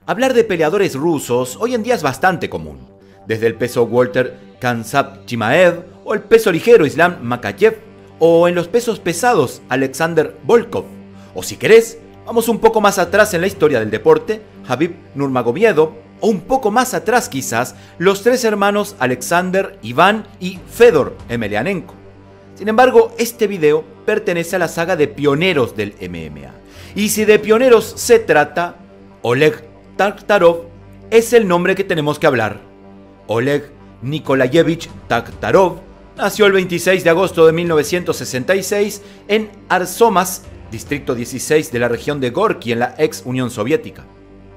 Hablar de peleadores rusos hoy en día es bastante común, desde el peso welter Khamzat Chimaev o el peso ligero Islam Makhachev, o en los pesos pesados Alexander Volkov, o si querés, vamos un poco más atrás en la historia del deporte, Khabib Nurmagomedov, o un poco más atrás quizás, los tres hermanos Alexander, Iván y Fedor Emelianenko. Sin embargo, este video pertenece a la saga de pioneros del MMA, y si de pioneros se trata, Oleg Taktarov es el nombre que tenemos que hablar. Oleg Nikolayevich Taktarov nació el 26 de agosto de 1966 en Arzomas, distrito 16 de la región de Gorky en la ex Unión Soviética.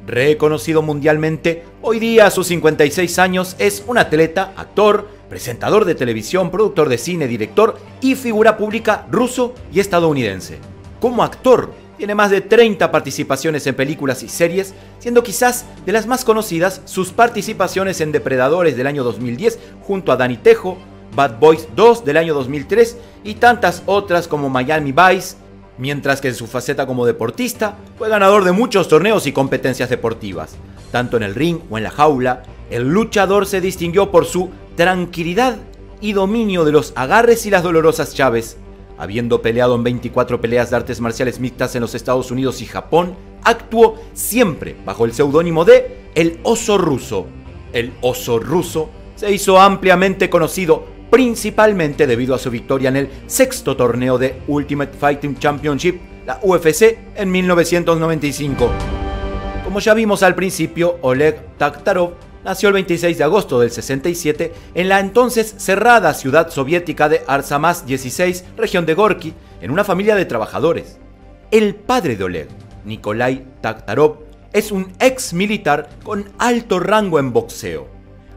Reconocido mundialmente, hoy día a sus 56 años es un atleta, actor, presentador de televisión, productor de cine, director y figura pública ruso y estadounidense. Como actor, tiene más de 30 participaciones en películas y series, siendo quizás de las más conocidas sus participaciones en Depredadores del año 2010 junto a Danny Trejo, Bad Boys 2 del año 2003 y tantas otras como Miami Vice, mientras que en su faceta como deportista fue ganador de muchos torneos y competencias deportivas. Tanto en el ring o en la jaula, el luchador se distinguió por su tranquilidad y dominio de los agarres y las dolorosas llaves. Habiendo peleado en 24 peleas de artes marciales mixtas en los Estados Unidos y Japón, actuó siempre bajo el seudónimo de El Oso Ruso. El Oso Ruso se hizo ampliamente conocido principalmente debido a su victoria en el sexto torneo de Ultimate Fighting Championship, la UFC, en 1995. Como ya vimos al principio, Oleg Taktarov nació el 26 de agosto del 67 en la entonces cerrada ciudad soviética de Arzamas 16, región de Gorky, en una familia de trabajadores. El padre de Oleg, Nikolai Taktarov, es un ex militar con alto rango en boxeo.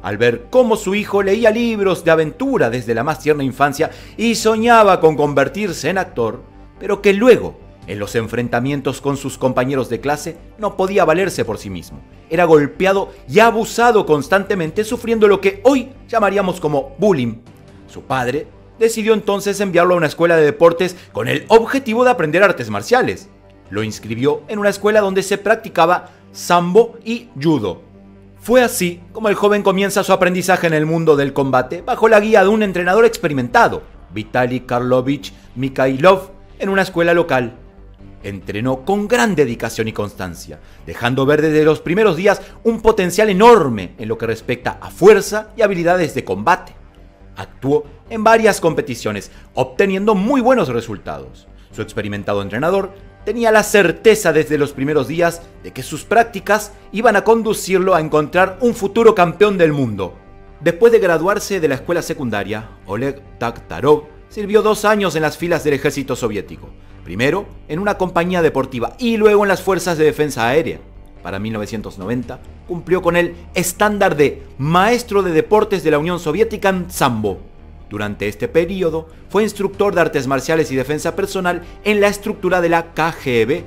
Al ver cómo su hijo leía libros de aventura desde la más tierna infancia y soñaba con convertirse en actor, pero que luego, en los enfrentamientos con sus compañeros de clase, no podía valerse por sí mismo. Era golpeado y abusado constantemente, sufriendo lo que hoy llamaríamos como bullying. Su padre decidió entonces enviarlo a una escuela de deportes con el objetivo de aprender artes marciales. Lo inscribió en una escuela donde se practicaba sambo y judo. Fue así como el joven comienza su aprendizaje en el mundo del combate bajo la guía de un entrenador experimentado, Vitaly Karlovich Mikhailov, en una escuela local. Entrenó con gran dedicación y constancia, dejando ver desde los primeros días un potencial enorme en lo que respecta a fuerza y habilidades de combate. Actuó en varias competiciones, obteniendo muy buenos resultados. Su experimentado entrenador tenía la certeza desde los primeros días de que sus prácticas iban a conducirlo a encontrar un futuro campeón del mundo. Después de graduarse de la escuela secundaria, Oleg Taktarov sirvió 2 años en las filas del ejército soviético. Primero en una compañía deportiva y luego en las fuerzas de defensa aérea. Para 1990 cumplió con el estándar de maestro de deportes de la Unión Soviética en sambo. Durante este periodo fue instructor de artes marciales y defensa personal en la estructura de la KGB.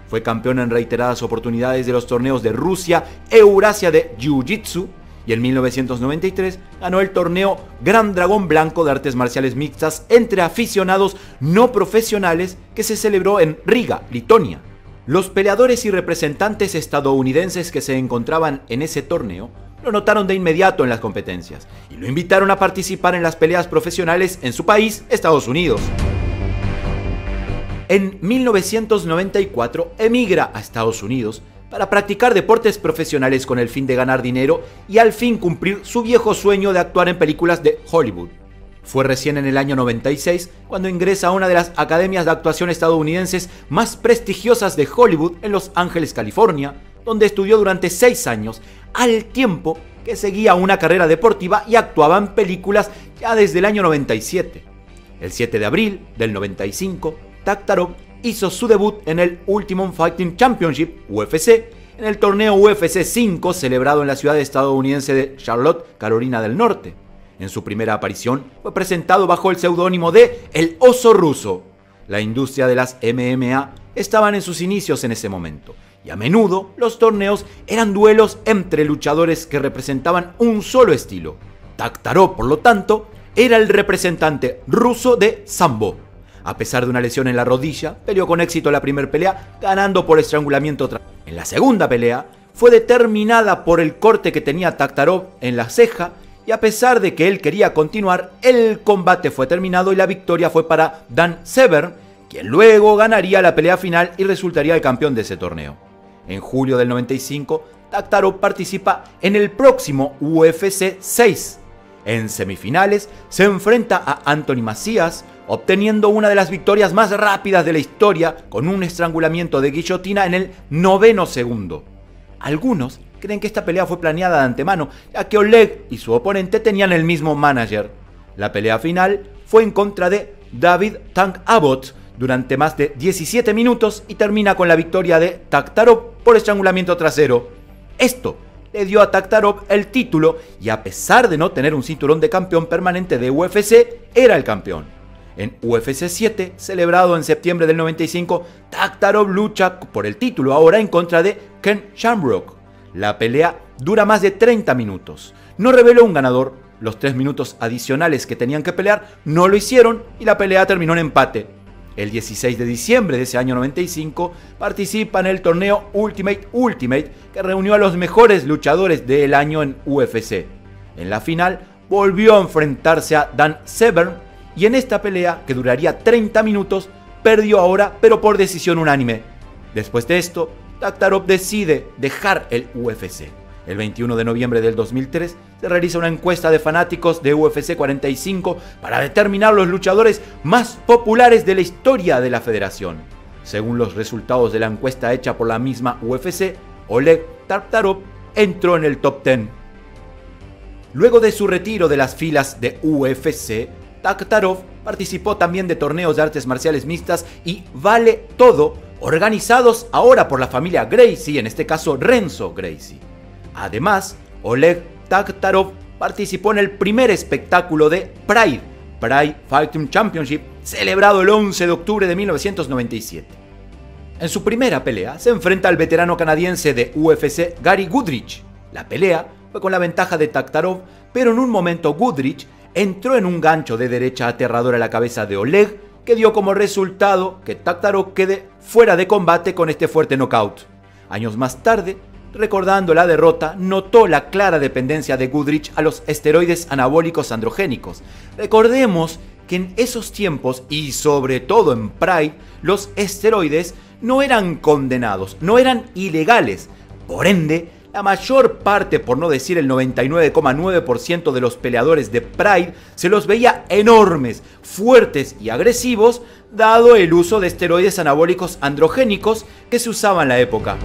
Fue campeón en reiteradas oportunidades de los torneos de Rusia, Eurasia de Jiu-Jitsu, y en 1993 ganó el torneo Gran Dragón Blanco de artes marciales mixtas entre aficionados no profesionales que se celebró en Riga, Lituania. Los peleadores y representantes estadounidenses que se encontraban en ese torneo lo notaron de inmediato en las competencias y lo invitaron a participar en las peleas profesionales en su país, Estados Unidos. En 1994 emigra a Estados Unidos para practicar deportes profesionales con el fin de ganar dinero y al fin cumplir su viejo sueño de actuar en películas de Hollywood. Fue recién en el año 96 cuando ingresa a una de las academias de actuación estadounidenses más prestigiosas de Hollywood en Los Ángeles, California, donde estudió durante 6 años, al tiempo que seguía una carrera deportiva y actuaba en películas ya desde el año 97. El 7 de abril del 95, Taktarov hizo su debut en el Ultimate Fighting Championship, UFC, en el torneo UFC 5 celebrado en la ciudad estadounidense de Charlotte, Carolina del Norte. En su primera aparición fue presentado bajo el seudónimo de El Oso Ruso. La industria de las MMA estaban en sus inicios en ese momento, y a menudo los torneos eran duelos entre luchadores que representaban un solo estilo. Taktarov, por lo tanto, era el representante ruso de sambo. A pesar de una lesión en la rodilla, peleó con éxito la primera pelea, ganando por estrangulamiento. En la segunda pelea, fue determinada por el corte que tenía Taktarov en la ceja, y a pesar de que él quería continuar, el combate fue terminado y la victoria fue para Dan Severn, quien luego ganaría la pelea final y resultaría el campeón de ese torneo. En julio del 95, Taktarov participa en el próximo UFC 6. En semifinales se enfrenta a Anthony Macías, obteniendo una de las victorias más rápidas de la historia con un estrangulamiento de guillotina en el 9º segundo. Algunos creen que esta pelea fue planeada de antemano, ya que Oleg y su oponente tenían el mismo manager. La pelea final fue en contra de David Tank Abbott durante más de 17 minutos y termina con la victoria de Taktarov por estrangulamiento trasero. Esto le dio a Taktarov el título y, a pesar de no tener un cinturón de campeón permanente de UFC, era el campeón. En UFC 7, celebrado en septiembre del 95, Taktarov lucha por el título ahora en contra de Ken Shamrock. La pelea dura más de 30 minutos. No reveló un ganador. Los 3 minutos adicionales que tenían que pelear no lo hicieron y la pelea terminó en empate. El 16 de diciembre de ese año 95 participa en el torneo Ultimate que reunió a los mejores luchadores del año en UFC. En la final volvió a enfrentarse a Dan Severn y en esta pelea, que duraría 30 minutos, perdió ahora pero por decisión unánime. Después de esto, Taktarov decide dejar el UFC. El 21 de noviembre del 2003 se realiza una encuesta de fanáticos de UFC 45 para determinar los luchadores más populares de la historia de la federación. Según los resultados de la encuesta hecha por la misma UFC, Oleg Taktarov entró en el top 10. Luego de su retiro de las filas de UFC, Taktarov participó también de torneos de artes marciales mixtas y Vale Todo, organizados ahora por la familia Gracie, en este caso Renzo Gracie. Además, Oleg Taktarov participó en el primer espectáculo de Pride Fighting Championship, celebrado el 11 de octubre de 1997. En su primera pelea se enfrenta al veterano canadiense de UFC Gary Goodrich. La pelea fue con la ventaja de Taktarov, pero en un momento Goodrich entró en un gancho de derecha aterrador a la cabeza de Oleg, que dio como resultado que Taktarov quede fuera de combate con este fuerte knockout. Años más tarde, recordando la derrota, notó la clara dependencia de Goodrich a los esteroides anabólicos androgénicos. Recordemos que en esos tiempos, y sobre todo en Pride, los esteroides no eran condenados, no eran ilegales. Por ende, la mayor parte, por no decir el 99,9% de los peleadores de Pride, se los veía enormes, fuertes y agresivos, dado el uso de esteroides anabólicos androgénicos que se usaban en la época.